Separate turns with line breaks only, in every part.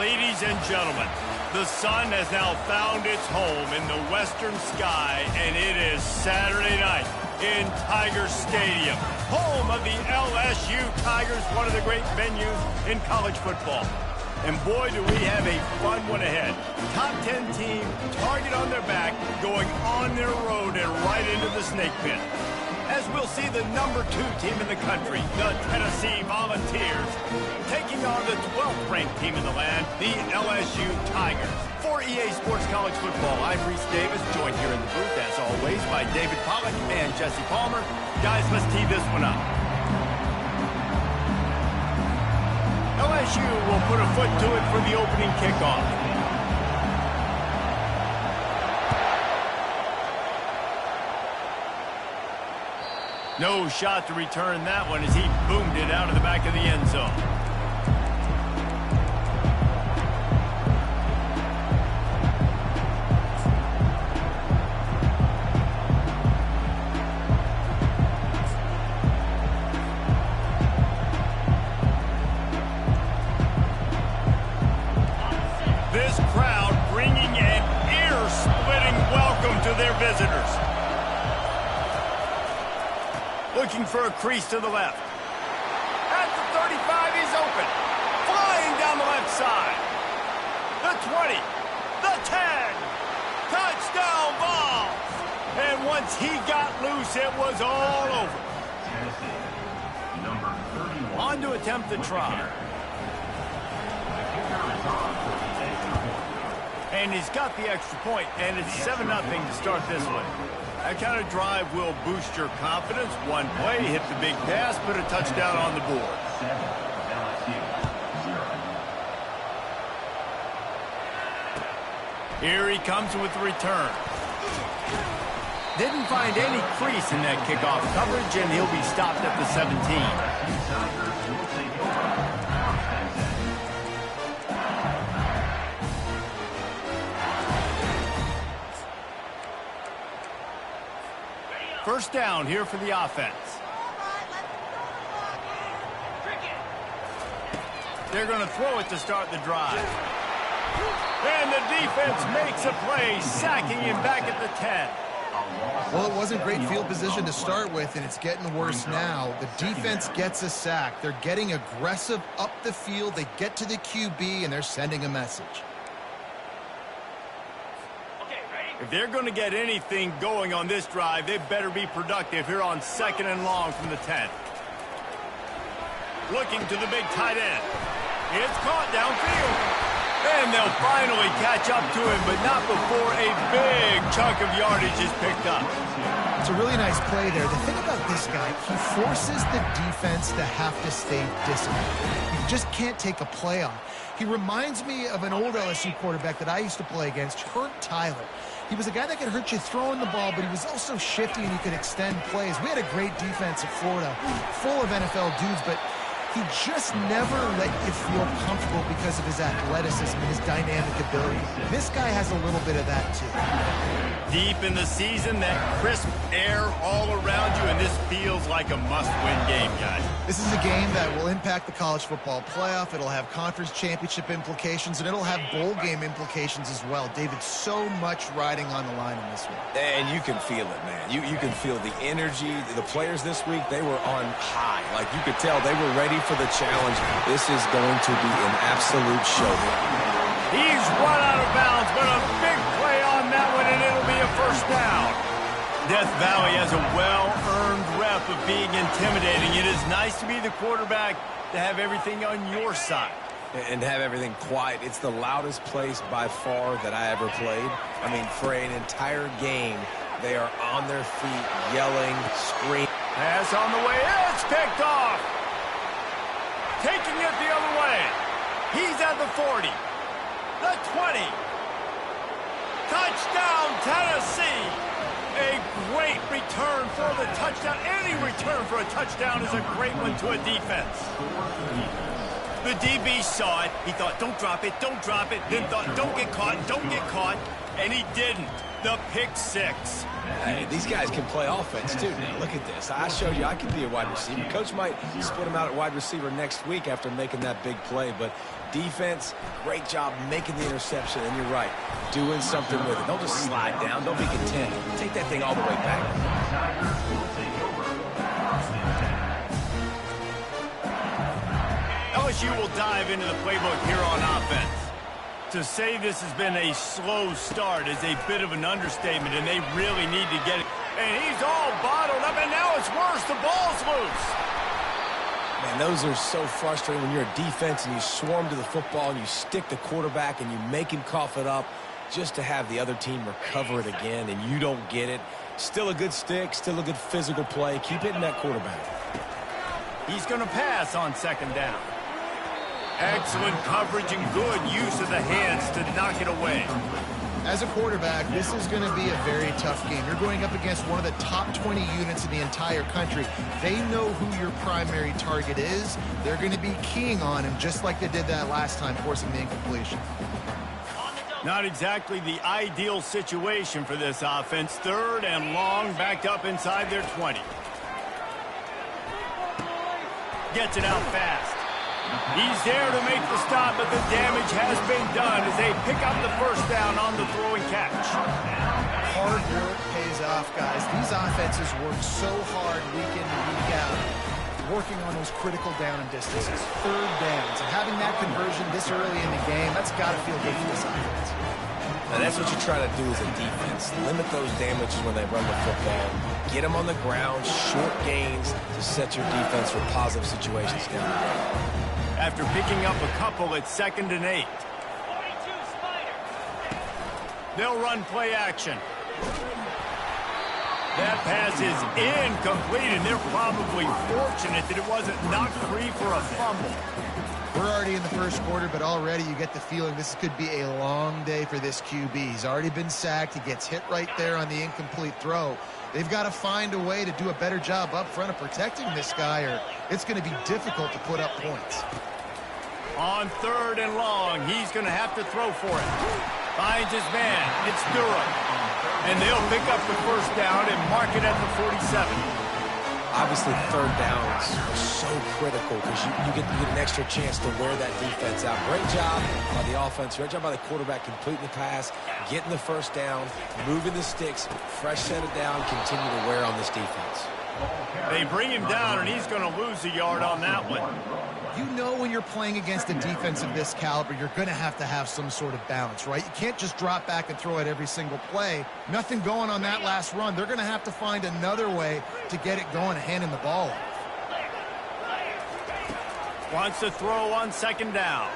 Ladies and gentlemen, the sun has now found its home in the western sky, and it is Saturday night in Tiger Stadium, home of the LSU Tigers, one of the great venues in college football. And boy, do we have a fun one ahead. Top 10 team, target on their back, going on their road and right into the snake pit. As we'll see the number 2 team in the country, the Tennessee Volunteers, taking on the 12th ranked team in the land, the LSU Tigers. For EA Sports College Football, I'm Reese Davis, joined here in the booth, as always, by David Pollack and Jesse Palmer. Guys, let's tee this one up. LSU will put a foot to it for the opening kickoff. No shot to return that one as he boomed it out of the back of the end zone. This crowd bringing an ear-splitting welcome to their visitors. Looking for a crease to the left. At the 35, he's open. Flying down the left side. The 20. The 10. Touchdown ball. And once he got loose, it was all over. On to attempt the try. And he's got the extra point, and it's 7-0 to start this one. That kind of drive will boost your confidence. One play, hit the big pass, put a touchdown on the board. Here he comes with the return. Didn't find any crease in that kickoff coverage, and he'll be stopped at the 17. First down here for the offense. They're going to throw it to start the drive. And the defense makes a play, sacking him back at the 10.
Well, it wasn't great field position to start with, and it's getting worse now. The defense gets a sack. They're getting aggressive up the field. They get to the QB, and they're sending a message.
If they're going to get anything going on this drive, they better be productive here on 2nd and long from the 10. Looking to the big tight end. It's caught downfield. And they'll finally catch up to him, but not before a big chunk of yardage is picked up.
It's a really nice play there. The thing about this guy, he forces the defense to have to stay disciplined. You just can't take a play on. He reminds me of an old LSU quarterback that I used to play against, Hurt Tyler. He was a guy that could hurt you throwing the ball, but he was also shifty and he could extend plays. We had a great defense at Florida, full of NFL dudes, but he just never let you feel comfortable because of his athleticism and his dynamic ability. This guy has a little bit of that, too.
Deep in the season, that crisp air all around you, and this feels like a must-win game, guys.
This is a game that will impact the college football playoff. It'll have conference championship implications, and it'll have bowl game implications as well. David, so much riding on the line in this one.
And you can feel it, man. You can feel the energy. The players this week, they were on high. Like, you could tell they were ready for the challenge. This is going to be an absolute showdown.
He's run out of bounds, but a big play on that one, and it'll be a first down. Death Valley has a well-earned rep of being intimidating. It is nice to be the quarterback, to have everything on your side.
And have everything quiet. It's the loudest place by far that I ever played. I mean, for an entire game, they are on their feet, yelling, screaming.
Pass on the way. It's picked off. Taking it the other way. He's at the 40. The 20. Touchdown, Tennessee. A great return for the touchdown. Any return for a touchdown is a great one to a defense. The DB saw it. He thought, don't drop it, don't drop it. Then thought, don't get caught, and he didn't. The pick six.
Hey, these guys can play offense, too. Now, look at this. I showed you I could be a wide receiver. Coach might split him out at wide receiver next week after making that big play. But defense, great job making the interception. And you're right, doing something with it. Don't just slide down. Don't be content. Take that thing all the way back.
LSU will dive into the playbook here on offense. To say this has been a slow start is a bit of an understatement, and they really need to get it. And he's all bottled up, and now it's worse. The ball's loose.
Man, those are so frustrating when you're a defense and you swarm to the football and you stick the quarterback and you make him cough it up just to have the other team recover it again, and you don't get it. Still a good stick, still a good physical play. Keep hitting that quarterback.
He's going to pass on second down. Excellent coverage and good use of the hands to knock it away.
As a quarterback, this is going to be a very tough game. You're going up against one of the top 20 units in the entire country. They know who your primary target is. They're going to be keying on him just like they did that last time, forcing the incompletion.
Not exactly the ideal situation for this offense. Third and long, backed up inside their 20. Gets it out fast. He's there to make the stop, but the damage has been done as they pick up the first down on the throw and catch.
Hard work pays off, guys. These offenses work so hard week in and week out, working on those critical down and distances, third downs, and having that conversion this early in the game, that's got to feel good for this offense.
Now, that's what you try to do as a defense. Limit those damages when they run the football. Get them on the ground, short gains to set your defense for positive situations down the road.
After picking up a couple, it's 2nd and 8. They'll run play action. That pass is incomplete, and they're probably fortunate that it wasn't knocked free for a fumble.
We're already in the first quarter, but already you get the feeling this could be a long day for this QB. He's already been sacked. He gets hit right there on the incomplete throw. They've got to find a way to do a better job up front of protecting this guy, or it's going to be difficult to put up points.
On 3rd and long, he's going to have to throw for it. Finds his man. It's Durham. And they'll pick up the first down and mark it at the 47.
Obviously, third downs are so critical because you get an extra chance to wear that defense out. Great job by the offense. Great job by the quarterback completing the pass, getting the first down, moving the sticks, fresh set it down, continue to wear on this defense.
They bring him down, and he's going to lose a yard on that one.
You know when you're playing against a defense of this caliber, you're going to have some sort of balance, right? You can't just drop back and throw it every single play. Nothing going on that last run. They're going to have to find another way to get it going and handing the ball off.
Wants to throw on 2nd down.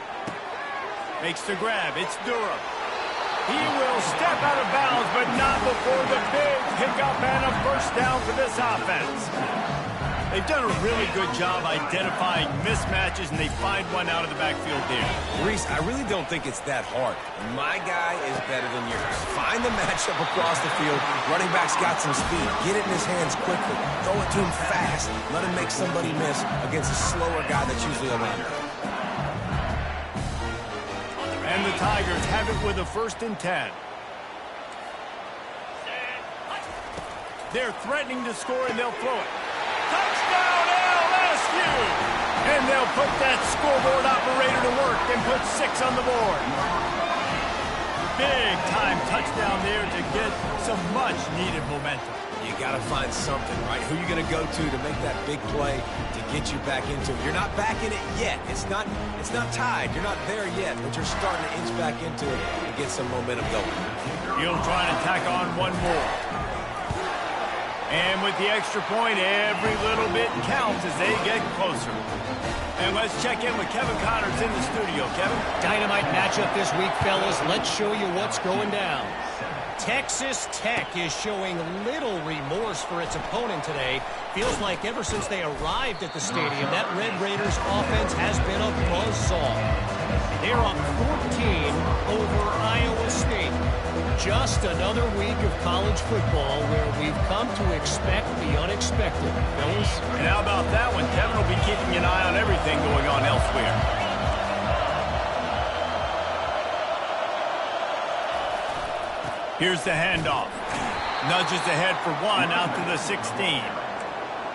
Makes the grab. It's Durham. He will step out of bounds, but not before the big pickup and a first down for this offense. They've done a really good job identifying mismatches, and they find one out of the backfield there.
Reese, I really don't think it's that hard. My guy is better than yours. Find the matchup across the field. Running back's got some speed. Get it in his hands quickly. Throw it to him fast. Let him make somebody miss against a slower guy that's usually a linebacker.
And the Tigers have it with a 1st and 10. They're threatening to score, and they'll throw it. Touchdown, LSU! And they'll put that scoreboard operator to work and put 6 on the board. Big-time touchdown there to get some much-needed momentum.
You got to find something, right? Who are you going to go to make that big play to get you back into it? You're not back in it yet. It's not tied. You're not there yet, but you're starting to inch back into it and get some momentum going.
He'll try to tack on one more. And with the extra point, every little bit counts as they get closer. And let's check in with Kevin Connors in the studio. Kevin?
Dynamite matchup this week, fellas. Let's show you what's going down. Texas Tech is showing little remorse for its opponent today. Feels like ever since they arrived at the stadium, that Red Raiders offense has been a buzzsaw. They're up 14 over Iowa State. Just another week of college football where we've come to expect the unexpected. Fellas?
And how about that one? Kevin will be keeping an eye on everything going on elsewhere. Here's the handoff. Nudges ahead for one out to the 16.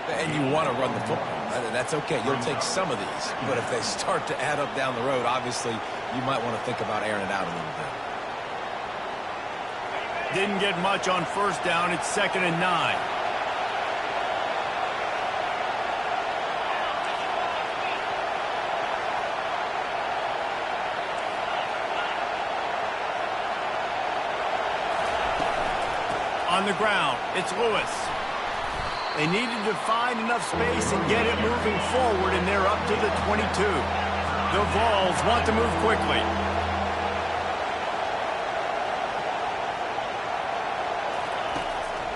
And you want to run the football. That's okay. You'll take some of these. But if they start to add up down the road, obviously, you might want to think about airing it out a little bit.
Didn't get much on first down. It's 2nd and 9. On the ground, it's Lewis. They needed to find enough space and get it moving forward, and they're up to the 22. The Vols want to move quickly.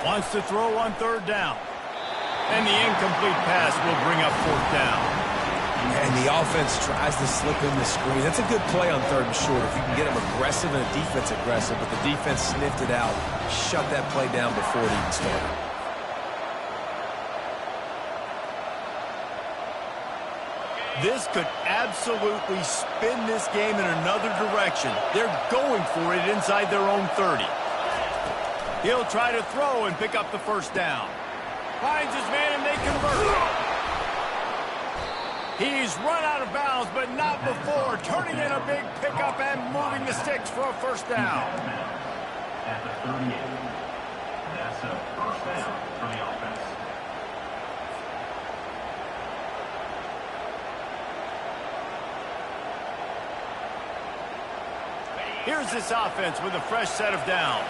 Wants to throw on 3rd down. And the incomplete pass will bring up 4th down.
And the offense tries to slip in the screen. That's a good play on 3rd and short. If you can get them aggressive and the defense aggressive, but the defense sniffed it out, shut that play down before it even started.
This could absolutely spin this game in another direction. They're going for it inside their own 30. He'll try to throw and pick up the 1st down. Finds his man and they convert. He's run out of bounds, but not before. Turning in a big pickup and moving the sticks for a 1st down.
At the 38. That's a 1st down for the offense.
Here's this offense with a fresh set of downs.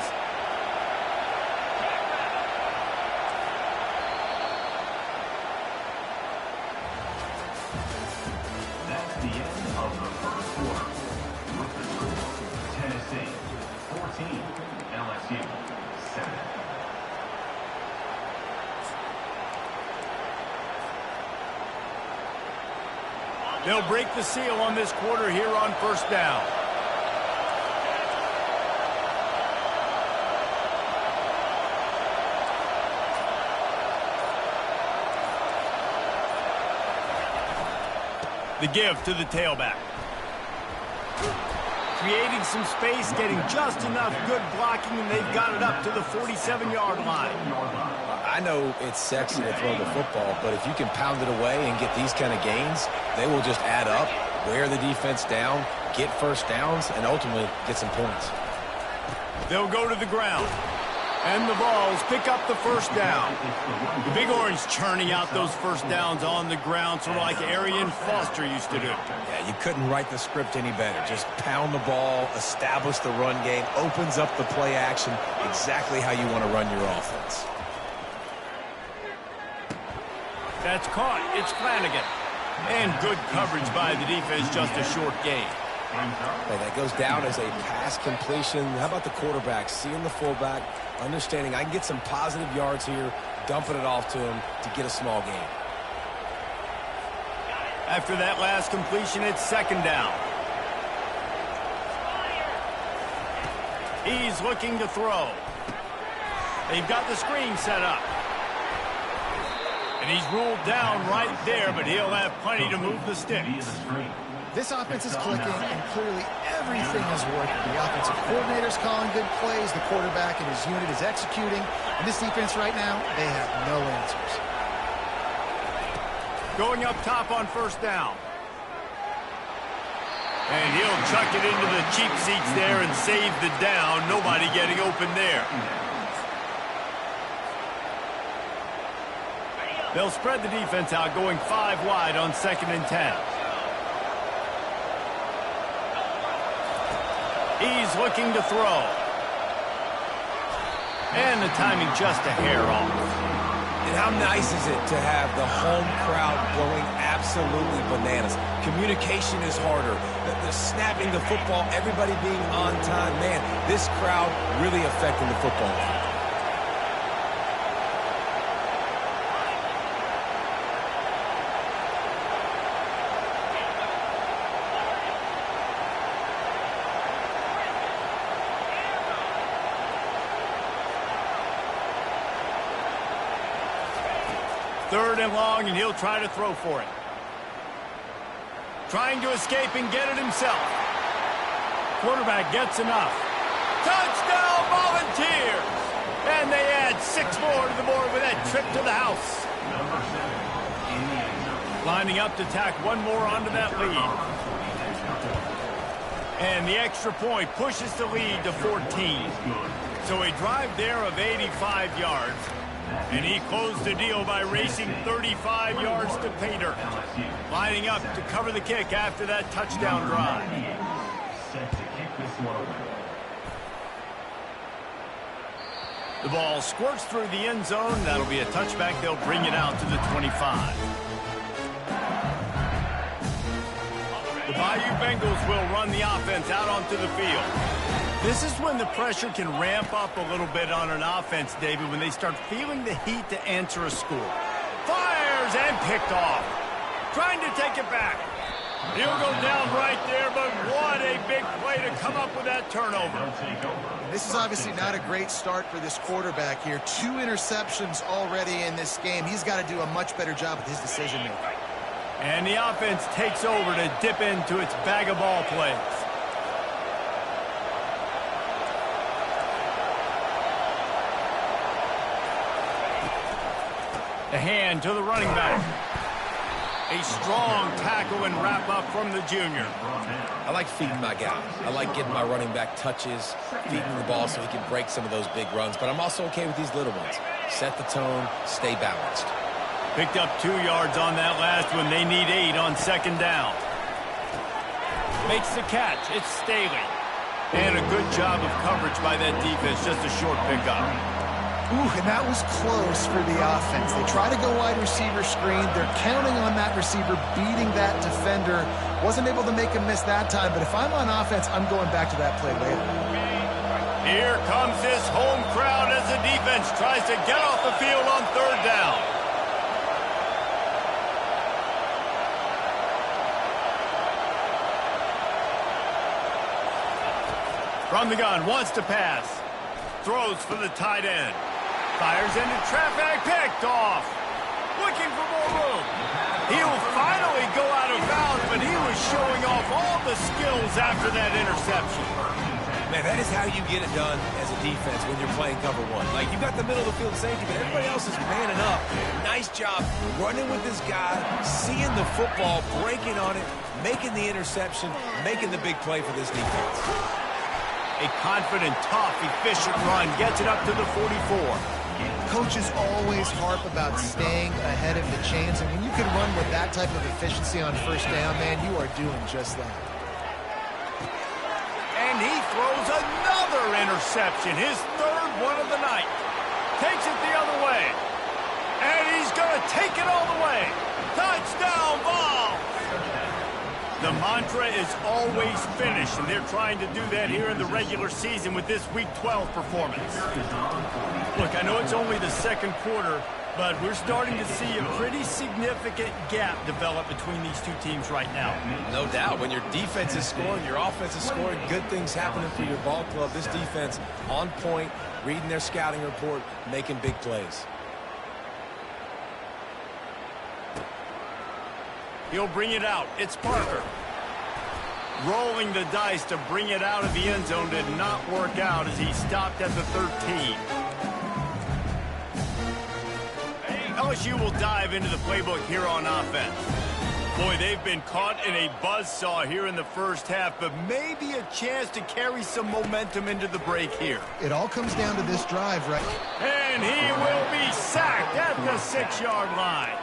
That's the end of the 1st quarter. With the score, Tennessee 14, LSU 7.
They'll break the seal on this quarter here on 1st down. The give to the tailback. Creating some space, getting just enough good blocking, and they've got it up to the 47-yard line.
I know it's sexy to throw the football, but if you can pound it away and get these kind of gains, they will just add up, wear the defense down, get 1st downs, and ultimately get some points.
They'll go to the ground. And the Vols pick up the 1st down. The Big Orange churning out those 1st downs on the ground, sort of like Arian Foster used to do.
Yeah, you couldn't write the script any better. Just pound the ball, establish the run game, opens up the play action, exactly how you want to run your offense.
That's caught. It's Flanagan. And good coverage by the defense, just a short gain.
Okay, that goes down as a pass completion. How about the quarterback seeing the fullback, understanding I can get some positive yards here, dumping it off to him to get a small gain.
After that last completion, it's 2nd down. He's looking to throw. They've got the screen set up. And he's ruled down right there, but he'll have plenty to move the sticks.
This offense is clicking, and clearly everything is working. The offensive coordinator's calling good plays. The quarterback and his unit is executing. And this defense right now, they have no answers.
Going up top on 1st down. And he'll chuck it into the cheap seats there and save the down. Nobody getting open there. They'll spread the defense out, going 5 wide on 2nd and 10. He's looking to throw. And the timing just a hair off.
And how nice is it to have the home crowd going absolutely bananas? Communication is harder. The snapping the football, everybody being on time. Man, this crowd really affecting the football game.
Third and long, and he'll try to throw for it. Trying to escape and get it himself. Quarterback gets enough. Touchdown, Volunteers! And they add 6 more to the board with that trip to the house.
Number 7 in the end zone.
Lining up to tack one more onto that lead. And the extra point pushes the lead to 14. So a drive there of 85 yards. And he closed the deal by racing 35 yards to pay dirt. Lining up to cover the kick after that touchdown drive.
Set to kick this one away.
The ball squirts through the end zone. That'll be a touchback. They'll bring it out to the 25. The Bayou Bengals will run the offense out onto the field. This is when the pressure can ramp up a little bit on an offense, David, when they start feeling the heat to answer a score. Fires and picked off. Trying to take it back. He'll go down right there, but what a big play to come up with that turnover.
This is obviously not a great start for this quarterback here. 2 interceptions already in this game. He's got to do a much better job with his decision-making.
And the offense takes over to dip into its bag of ball plays. The hand to the running back. A strong tackle and wrap up from the junior.
I like feeding my guy. I like getting my running back touches, feeding the ball so he can break some of those big runs. But I'm also okay with these little ones. Set the tone, stay balanced.
Picked up 2 yards on that last one. They need 8 on second down. Makes the catch. It's Staley. And a good job of coverage by that defense. Just a short pickup.
Ooh, and that was close for the offense. They try to go wide receiver screen. They're counting on that receiver beating that defender. Wasn't able to make him miss that time, but if I'm on offense, I'm going back to that play later.
Here comes this home crowd as the defense tries to get off the field on third down. From the gun, wants to pass. Throws for the tight end. Fires into traffic, picked off. Looking for more room. He'll finally go out of bounds, but he was showing off all the skills after that interception.
Man, that is how you get it done as a defense when you're playing cover 1. Like, you got the middle of the field safety, but everybody else is manning up. Nice job running with this guy, seeing the football, breaking on it, making the interception, making the big play for this defense.
A confident, tough, efficient run gets it up to the 44.
Coaches always harp about staying ahead of the chains, and when you can run with that type of efficiency on first down, man, you are doing just that.
And he throws another interception, his 3rd one of the night. Takes it the other way. And he's going to take it all the way. Touchdown ball! The mantra is always finish, and they're trying to do that here in the regular season with this Week 12 performance. Look, I know it's only the second quarter, but we're starting to see a pretty significant gap develop between these two teams right now.
No doubt. When your defense is scoring, your offense is scoring, good things happening for your ball club. This defense on point, reading their scouting report, making big plays.
He'll bring it out. It's Parker. Rolling the dice to bring it out of the end zone did not work out as he stopped at the 13. LSU will dive into the playbook here on offense. Boy, they've been caught in a buzzsaw here in the first half, but maybe a chance to carry some momentum into the break here.
It all comes down to this drive, right?
And he will be sacked at the 6-yard line.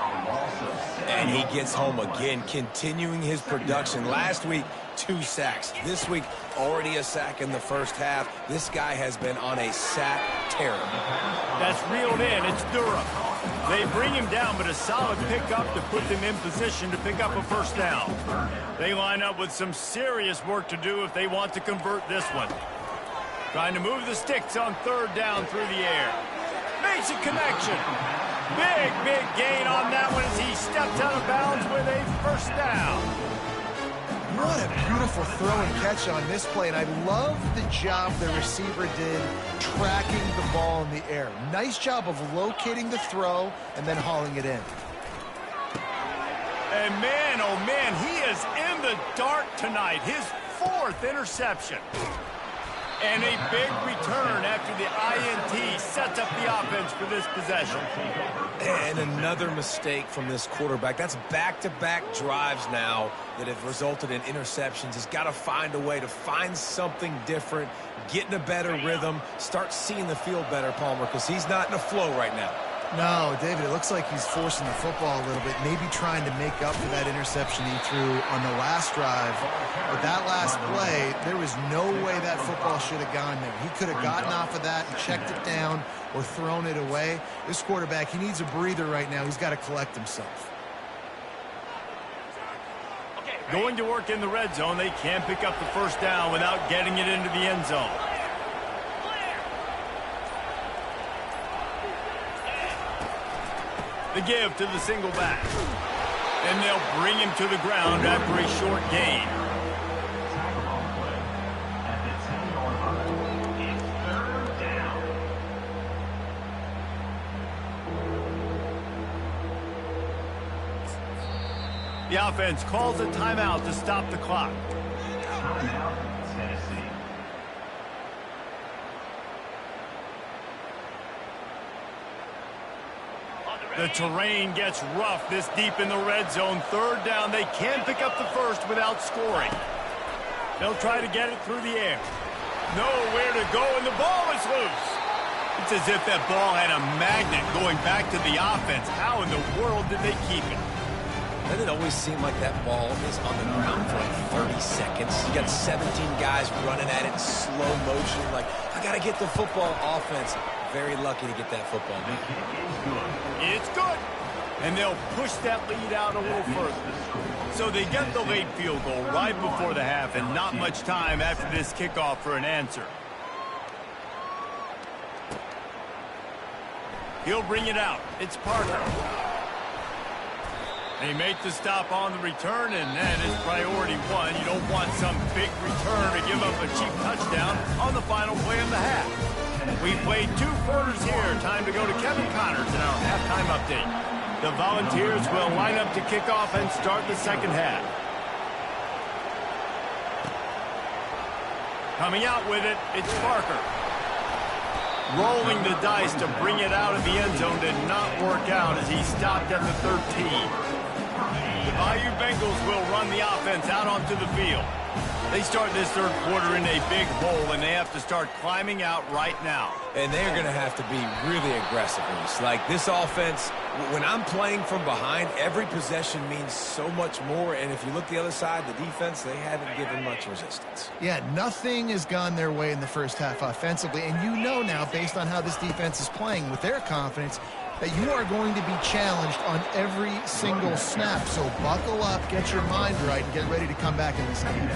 And he gets home again, continuing his production. Last week, 2 sacks. This week, already a sack in the first half. This guy has been on a sack tear.
That's reeled in. It's Durham. They bring him down, but a solid pickup to put them in position to pick up a first down. They line up with some serious work to do if they want to convert this one. Trying to move the sticks on third down through the air. Makes a connection. Big gain on that one as he steps out of bounds with a first down.
What a beautiful throw and catch on this play, and I love the job the receiver did tracking the ball in the air. Nice job of locating the throw and then hauling it in.
And man, oh man, he is in the dark tonight. His 4th interception. And a big return after the INT sets up the offense for this possession.
And another mistake from this quarterback. That's back-to-back drives now that have resulted in interceptions. He's got to find a way to find something different, get in a better rhythm, start seeing the field better, Palmer, because he's not in a flow right now.
No, David, it looks like he's forcing the football a little bit, maybe trying to make up for that interception he threw on the last drive. But that last play, there was no way that football should have gone there. He could have gotten off of that and checked it down or thrown it away. This quarterback, he needs a breather right now. He's got to collect himself.
Going to work in the red zone. They can't pick up the first down without getting it into the end zone. The give to the single back. And they'll bring him to the ground after a short gain.
Tackle on the play at the 10-yard line. It's third down.
The offense calls a timeout to stop the clock.
Timeout, Tennessee.
The terrain gets rough this deep in the red zone. Third down. They can pick up the first without scoring. They'll try to get it through the air. Nowhere to go, and the ball is loose. It's as if that ball had a magnet going back to the offense. How in the world did they keep it?
Doesn't it always seem like that ball is on the ground for like 30 seconds? You got 17 guys running at it in slow motion. Like, I got to get the football. Offense, very lucky to get that football.
The kick is good.
It's good. And they'll push that lead out a little further. So they get the late field goal right before the half, and not much time after this kickoff for an answer. He'll bring it out. It's Parker. They make the stop on the return, and that is priority one. You don't want some big return to give up a cheap touchdown on the final play of the half. We played 2 quarters here. Time to go to Kevin Connors in our halftime update. The Volunteers will line up to kick off and start the second half. Coming out with it, it's Parker. Rolling the dice to bring it out of the end zone did not work out as he stopped at the 13. The Bayou Bengals will run the offense out onto the field. They start this third quarter in a big hole, and they have to start climbing out right now.
And they're going to have to be really aggressive. Like this offense, when I'm playing from behind, every possession means so much more. And if you look the other side, the defense, they haven't given much resistance.
Yeah, nothing has gone their way in the first half offensively. And you know now, based on how this defense is playing with their confidence, that you are going to be challenged on every single snap. So buckle up, get your mind right, and get ready to come back in this game.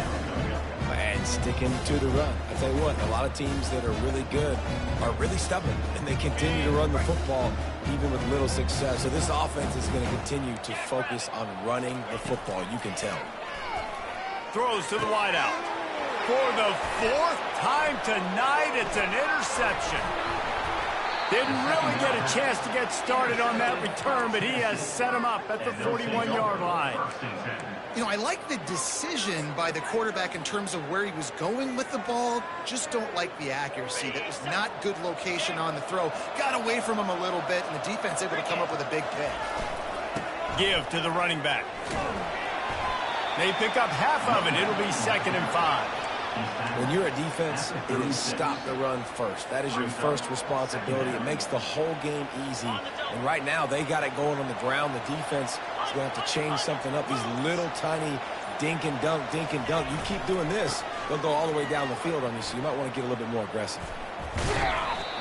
And sticking to the run. I tell you what, a lot of teams that are really good are really stubborn, and they continue to run the football even with little success. So this offense is going to continue to focus on running the football, you can tell.
Throws to the wideout. For the 4th time tonight, it's an interception. Didn't really get a chance to get started on that return, but he has set him up at the 41-yard line.
You know, I like the decision by the quarterback in terms of where he was going with the ball. Just don't like the accuracy. That was not good location on the throw. Got away from him a little bit, and the defense able to come up with a big pick.
Give to the running back. They pick up half of it. It'll be 2nd and 5.
When you're a defense, it is stop the run first. That is your first responsibility. It makes the whole game easy. And right now, they got it going on the ground. The defense is going to have to change something up. These little tiny dink and dunk, dink and dunk. You keep doing this, they'll go all the way down the field on you, so you might want to get a little bit more aggressive.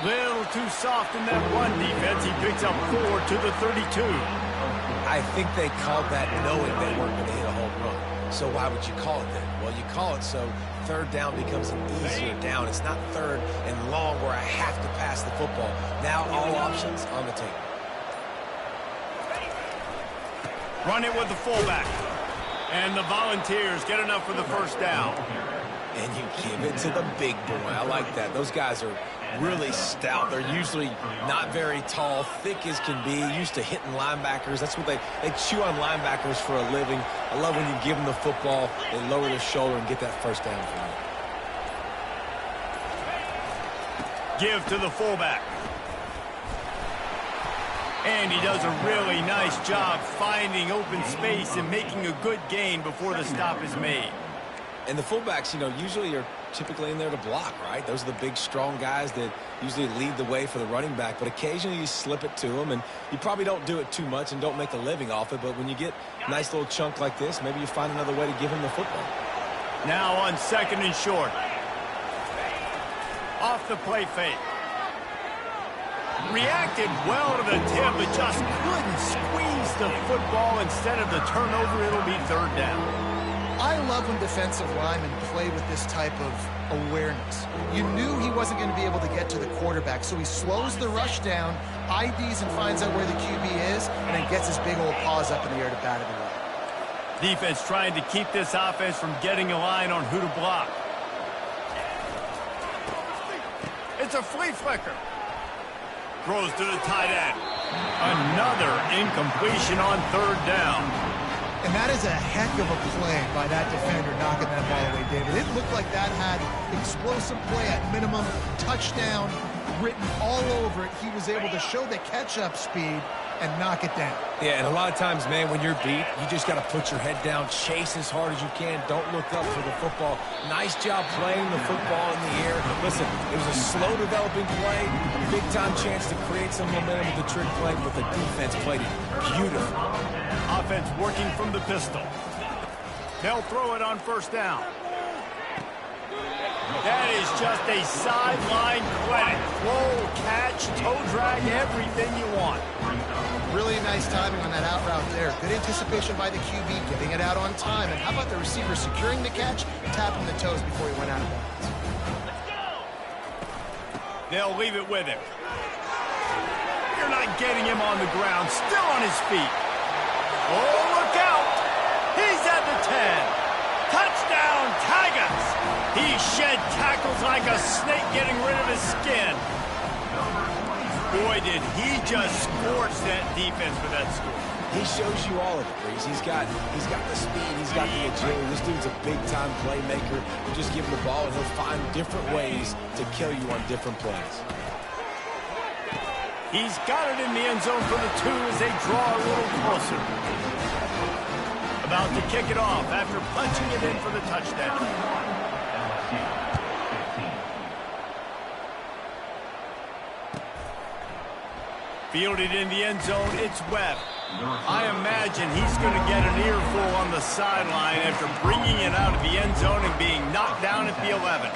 Little too soft in that run defense. He picks up 4 to the 32.
I think they called that knowing they weren't going to hit a home run. So why would you call it then? Well, you call it so third down becomes an easier down. It's not third and long where I have to pass the football. Now all options on the table.
Run it with the fullback. And the Volunteers get enough for the first down.
And you give it to the big boy. I like that. Those guys are really stout. They're usually not very tall, thick as can be, used to hitting linebackers. That's what they chew on linebackers for a living. I love when you give them the football, they lower their shoulder and get that first down for you.
Give to the fullback. And he does a really nice job finding open space and making a good gain before the stop is made.
And the fullbacks, usually are typically in there to block, right? Those are the big, strong guys that usually lead the way for the running back. But occasionally you slip it to them, and you probably don't do it too much and don't make a living off it. But when you get a nice little chunk like this, maybe you find another way to give him the football.
Now on 2nd and short. Off the play fake. Reacted well to the tip, but just couldn't squeeze the football. Instead of the turnover, it'll be 3rd down.
I love when defensive linemen play with this type of awareness. You knew he wasn't going to be able to get to the quarterback, so he slows the rush down, IDs and finds out where the QB is, and then gets his big old paws up in the air to bat it away.
Defense trying to keep this offense from getting a line on who to block. It's a flea flicker. Throws to the tight end. Another incompletion on 3rd down.
And that is a heck of a play by that defender knocking that ball away, David. It looked like that had explosive play at minimum, touchdown written all over it. He was able to show the catch-up speed and knock it down.
Yeah, and a lot of times, man, when you're beat, you just got to put your head down, chase as hard as you can. Don't look up for the football. Nice job playing the football in the air. Listen, it was a slow-developing play, big-time chance to create some momentum with the trick play, but the defense played it beautiful.
Offense working from the pistol. They'll throw it on 1st down. That is just a sideline clinic. Roll, catch, toe drag, everything you want.
Really nice timing on that out route there. Good anticipation by the QB, getting it out on time. And how about the receiver securing the catch, tapping the toes before he went out of bounds?
They'll leave it with him. You're not getting him on the ground. Still on his feet. Oh, look out. He's at the 10. Touchdown, Tigers. He shed tackles like a snake getting rid of his skin. Boy, did he just scorch that defense with that score.
He shows you all of it, Breeze. He's got the speed, he's got the agility. This dude's a big-time playmaker. You just give him the ball, and he'll find different ways to kill you on different plays.
He's got it in the end zone for the 2 as they draw a little closer. About to kick it off after punching it in for the touchdown. Fielded in the end zone, it's Webb. I imagine he's going to get an earful on the sideline after bringing it out of the end zone and being knocked down at the 11.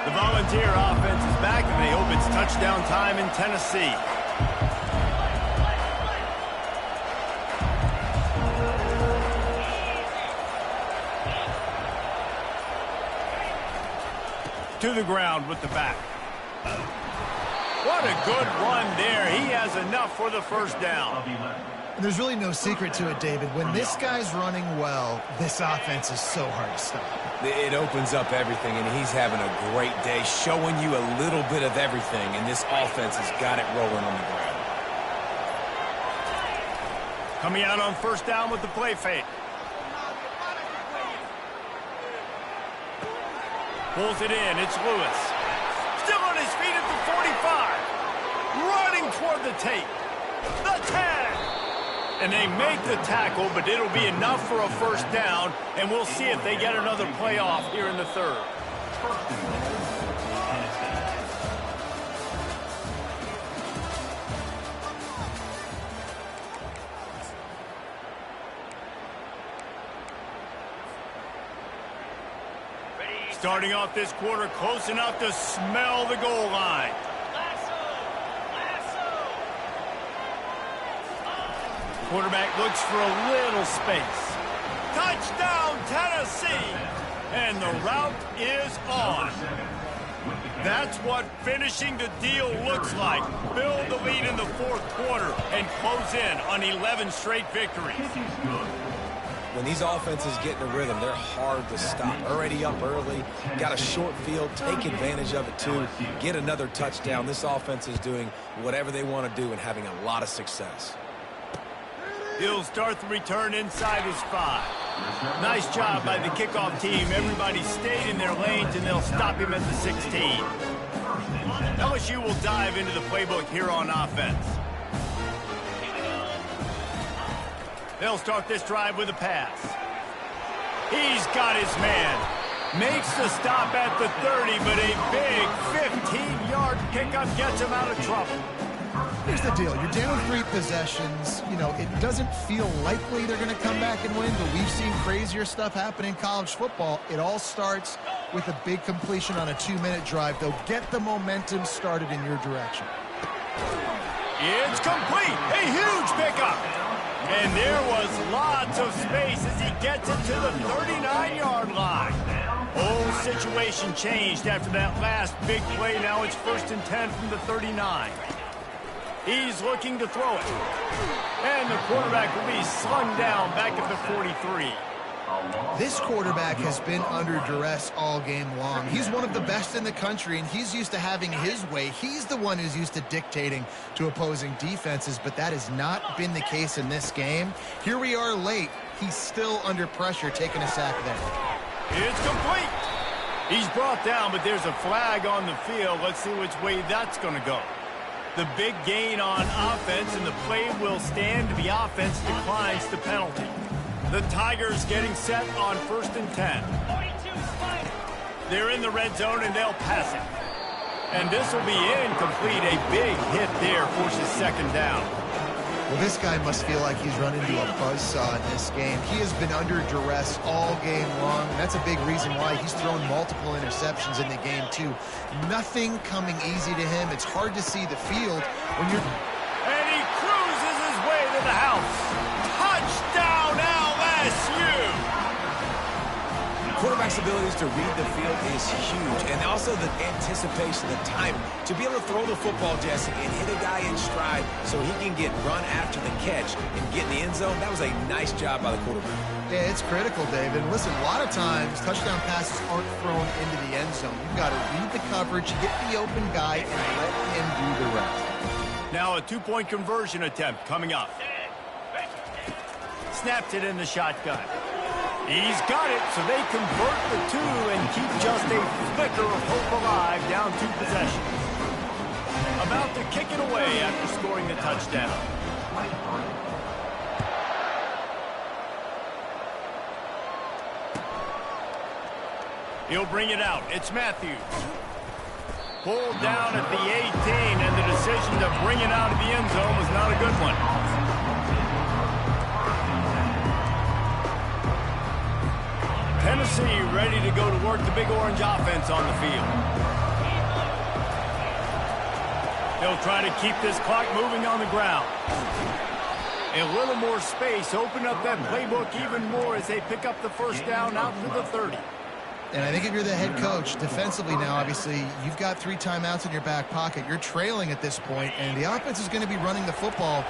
The Volunteer offense is back, and they hope it's touchdown time in Tennessee. To the ground with the back. What a good run there. He has enough for the 1st down.
And there's really no secret to it, David. When this guy's running well, this offense is so hard to stop.
It opens up everything, and he's having a great day, showing you a little bit of everything, and this offense has got it rolling on the ground.
Coming out on 1st down with the play fake. Pulls it in. It's Lewis. Still on his feet at the 45. Running toward the tape. The 10. And they make the tackle, but it'll be enough for a 1st down, and we'll see if they get another playoff here in the 3rd. Starting off this quarter close enough to smell the goal line. Quarterback looks for a little space. Touchdown, Tennessee! And the route is on. That's what finishing the deal looks like. Build the lead in the 4th quarter and close in on 11 straight victories.
When these offenses get in a rhythm, they're hard to stop. Already up early, got a short field, take advantage of it too, get another touchdown. This offense is doing whatever they want to do and having a lot of success.
He'll start the return inside his 5. Nice job by the kickoff team. Everybody stayed in their lanes, and they'll stop him at the 16. LSU will dive into the playbook here on offense. They'll start this drive with a pass. He's got his man. Makes the stop at the 30, but a big 15-yard pickup gets him out of trouble.
Here's the deal. You're down 3 possessions. You know, it doesn't feel likely they're going to come back and win, but we've seen crazier stuff happen in college football. It all starts with a big completion on a 2-minute drive. They'll get the momentum started in your direction.
It's complete. A huge pickup. And there was lots of space as he gets it to the 39-yard line. Whole situation changed after that last big play. Now it's 1st and 10 from the 39. He's looking to throw it. And the quarterback will be slung down back at the 43.
This quarterback has been under duress all game long. He's one of the best in the country, and he's used to having his way. He's the one who's used to dictating to opposing defenses, but that has not been the case in this game. Here we are late. He's still under pressure, taking a sack there.
It's complete. He's brought down, but there's a flag on the field. Let's see which way that's going to go. The big gain on offense, and the play will stand. The offense declines the penalty. The Tigers getting set on 1st and 10. They're in the red zone, and they'll pass it. And this will be incomplete. A big hit there forces 2nd down.
Well, this guy must feel like he's run into a buzzsaw in this game. He has been under duress all game long. That's a big reason why he's thrown multiple interceptions in the game, too. Nothing coming easy to him. It's hard to see the field when you're...
And he cruises his way to the house. Touchdown, LSU!
Quarterback's abilities to read the field is huge, and also the anticipation, the timing. To be able to throw the football, Jesse, and hit a guy in stride so he can get run after the catch and get in the end zone, that was a nice job by the quarterback.
Yeah, it's critical, David. And listen, a lot of times touchdown passes aren't thrown into the end zone. You've got to read the coverage, hit the open guy, and let him do the rest.
Now a 2-point conversion attempt coming up. Snaps it in the shotgun. He's got it, so they convert the 2 and keep just a flicker of hope alive, down 2 possessions. About to kick it away after scoring the touchdown. He'll bring it out. It's Matthews. Pulled down at the 18, and the decision to bring it out of the end zone was not a good one. Tennessee ready to go to work the Big Orange offense on the field. They'll try to keep this clock moving on the ground. A little more space, open up that playbook even more as they pick up the 1st down out to the 30.
And I think if you're the head coach, defensively now, obviously, you've got 3 timeouts in your back pocket. You're trailing at this point, and the offense is going to be running the football,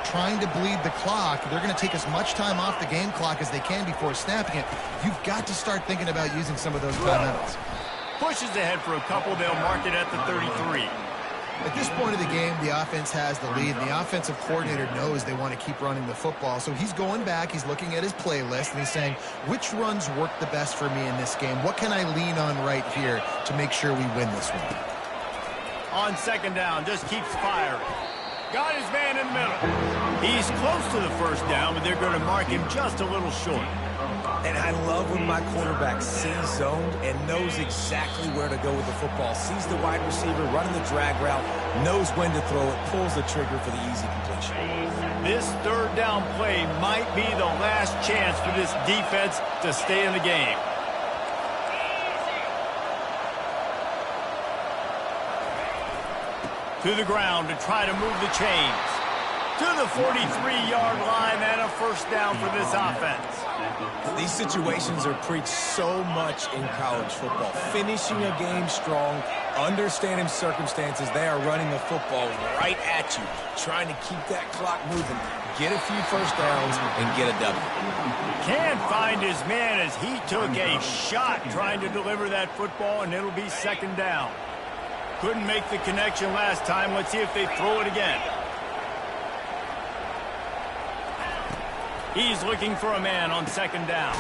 trying to bleed the clock. They're going to take as much time off the game clock as they can before snapping it. You've got to start thinking about using some of those timeouts.
Pushes ahead for a couple. They'll mark it at the 33.
At this point of the game, the offense has the lead, and the offensive coordinator knows they want to keep running the football. So he's going back, he's looking at his playlist, and he's saying, which runs work the best for me in this game? What can I lean on right here to make sure we win this one?
On 2nd down, just keeps firing. Got his man in the middle. He's close to the 1st down, but they're going to mark him just a little short.
And I love when my quarterback sees zoned and knows exactly where to go with the football. Sees the wide receiver running the drag route, knows when to throw it, pulls the trigger for the easy completion.
This 3rd down play might be the last chance for this defense to stay in the game. To the ground to try to move the chains. To the 43-yard line and a 1st down for this offense.
These situations are preached so much in college football. Finishing a game strong, understanding circumstances. They are running the football right at you, trying to keep that clock moving, get a few 1st downs, and get a W.
Can't find his man as he took a shot trying to deliver that football, and it'll be 2nd down. Couldn't make the connection last time. Let's see if they throw it again. He's looking for a man on second down.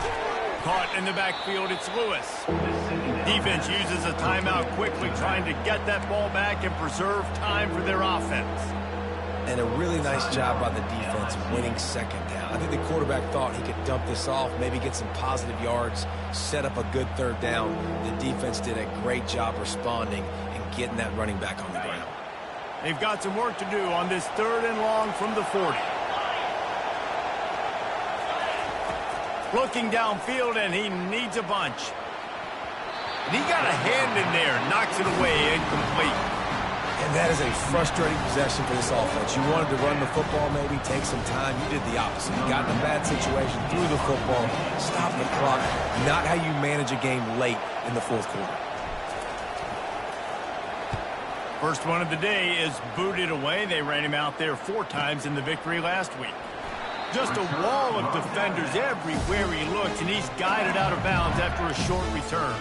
Caught in the backfield, it's Lewis. Defense uses a timeout quickly, trying to get that ball back and preserve time for their offense.
And a really nice job by the defense winning second down. I think the quarterback thought he could dump this off, maybe get some positive yards, set up a good third down. The defense did a great job responding and getting that running back on the ground.
They've got some work to do on this 3rd and long from the 40. Looking downfield, and he needs a bunch. And he got a hand in there, knocks it away, incomplete.
And that is a frustrating possession for this offense. You wanted to run the football, maybe take some time. You did the opposite. You got in a bad situation, threw the football, stopped the clock. Not how you manage a game late in the 4th quarter.
First one of the day is booted away. They ran him out there 4 times in the victory last week. Just a wall of defenders everywhere he looks, and he's guided out of bounds after a short return.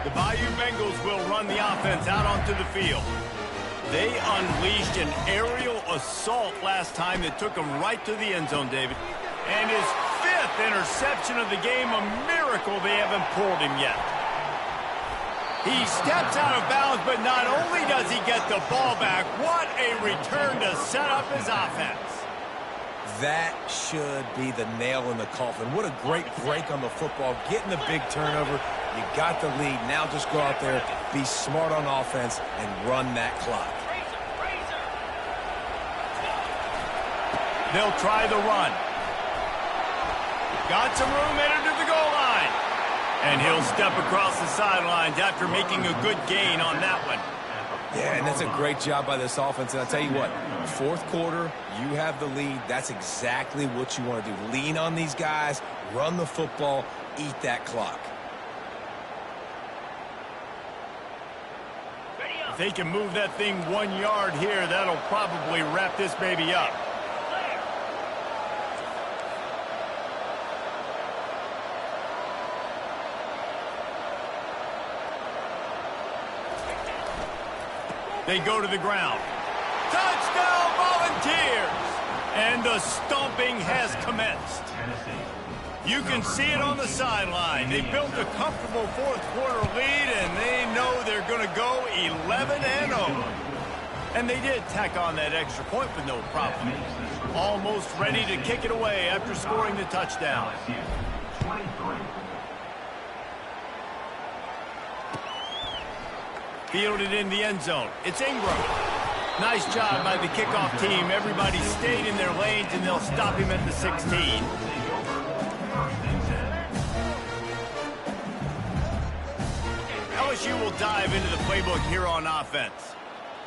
The Bayou Bengals will run the offense out onto the field. They unleashed an aerial assault last time that took him right to the end zone, David. And his 5th interception of the game, a miracle they haven't pulled him yet. He steps out of bounds, but not only does he get the ball back, what a return to set up his offense.
That should be the nail in the coffin. What a great break on the football. Getting the big turnover. You got the lead. Now just go out there, be smart on offense, and run that clock.
They'll try the run. Got some room, headed to the goal line. And he'll step across the sidelines after making a good gain on that one.
Yeah, and that's a great job by this offense. And I'll tell you what, 4th quarter, you have the lead. That's exactly what you want to do. Lean on these guys, run the football, eat that clock.
If they can move that thing 1 yard here, that'll probably wrap this baby up. They go to the ground. Touchdown, Volunteers! And the stomping has commenced. You can see it on the sideline. They built a comfortable 4th quarter lead, and they know they're going to go 11-0. And they did tack on that extra point with no problem. Almost ready to kick it away after scoring the touchdown. Fielded in the end zone. It's Ingram. Nice job by the kickoff team. Everybody stayed in their lanes, and they'll stop him at the 16. LSU will dive into the playbook here on offense.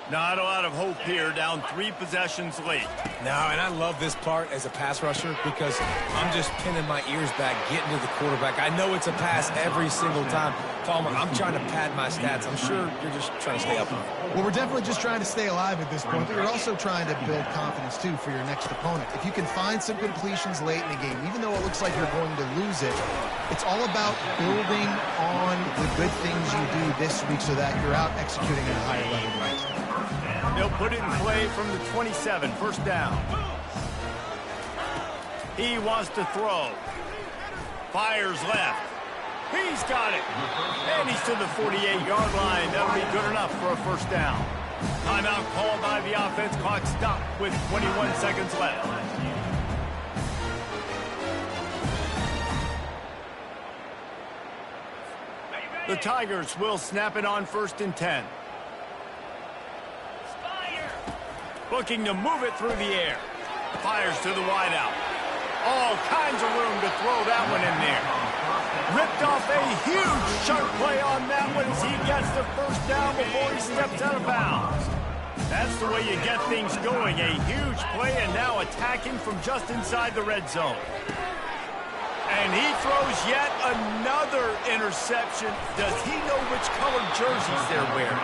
Not a lot of hope here, down 3 possessions late.
No, and I love this part as a pass rusher because I'm just pinning my ears back, getting to the quarterback. I know it's a pass every single time. Palmer, I'm trying to pad my stats. I'm sure you're just trying to stay up.
Well, we're definitely just trying to stay alive at this point, but you're also trying to build confidence, too, for your next opponent. If you can find some completions late in the game, even though it looks like you're going to lose it, it's all about building on the good things you do this week so that you're out executing at a higher level the next time.
They'll put it in play from the 27, 1st down. He wants to throw. Fires left. He's got it. And he's to the 48-yard line. That'll be good enough for a 1st down. Timeout called by the offense. Clock stopped with 21 seconds left. The Tigers will snap it on 1st and 10. Looking to move it through the air. Fires to the wideout. All kinds of room to throw that one in there. Ripped off a huge sharp play on that one as he gets the 1st down before he steps out of bounds. That's the way you get things going. A huge play, and now attacking from just inside the red zone. And he throws yet another interception. Does he know which colored jerseys they're wearing?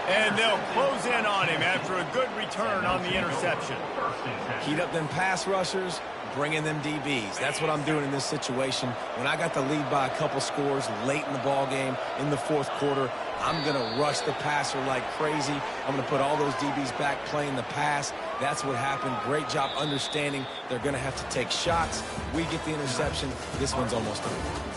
And they'll close in on him after a good return on the interception.
Heat up them pass rushers, bring in them DBs. That's what I'm doing in this situation. When I got the lead by a couple scores late in the ball game in the fourth quarter, I'm going to rush the passer like crazy. I'm going to put all those DBs back playing the pass. That's what happened. Great job understanding they're going to have to take shots. We get the interception. This one's almost over.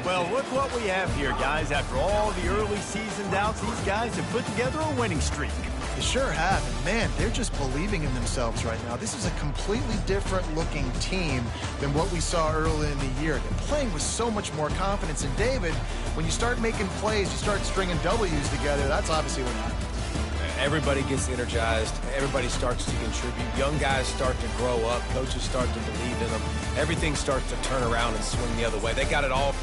Well, look what we have here, guys. After all the early season doubts, these guys have put together a winning streak.
They sure have. And man, they're just believing in themselves right now. This is a completely different looking team than what we saw early in the year. They're playing with so much more confidence. And David, when you start making plays, you start stringing W's together, that's obviously what happens.
Everybody gets energized. Everybody starts to contribute. Young guys start to grow up. Coaches start to believe in them. Everything starts to turn around and swing the other way. They got it all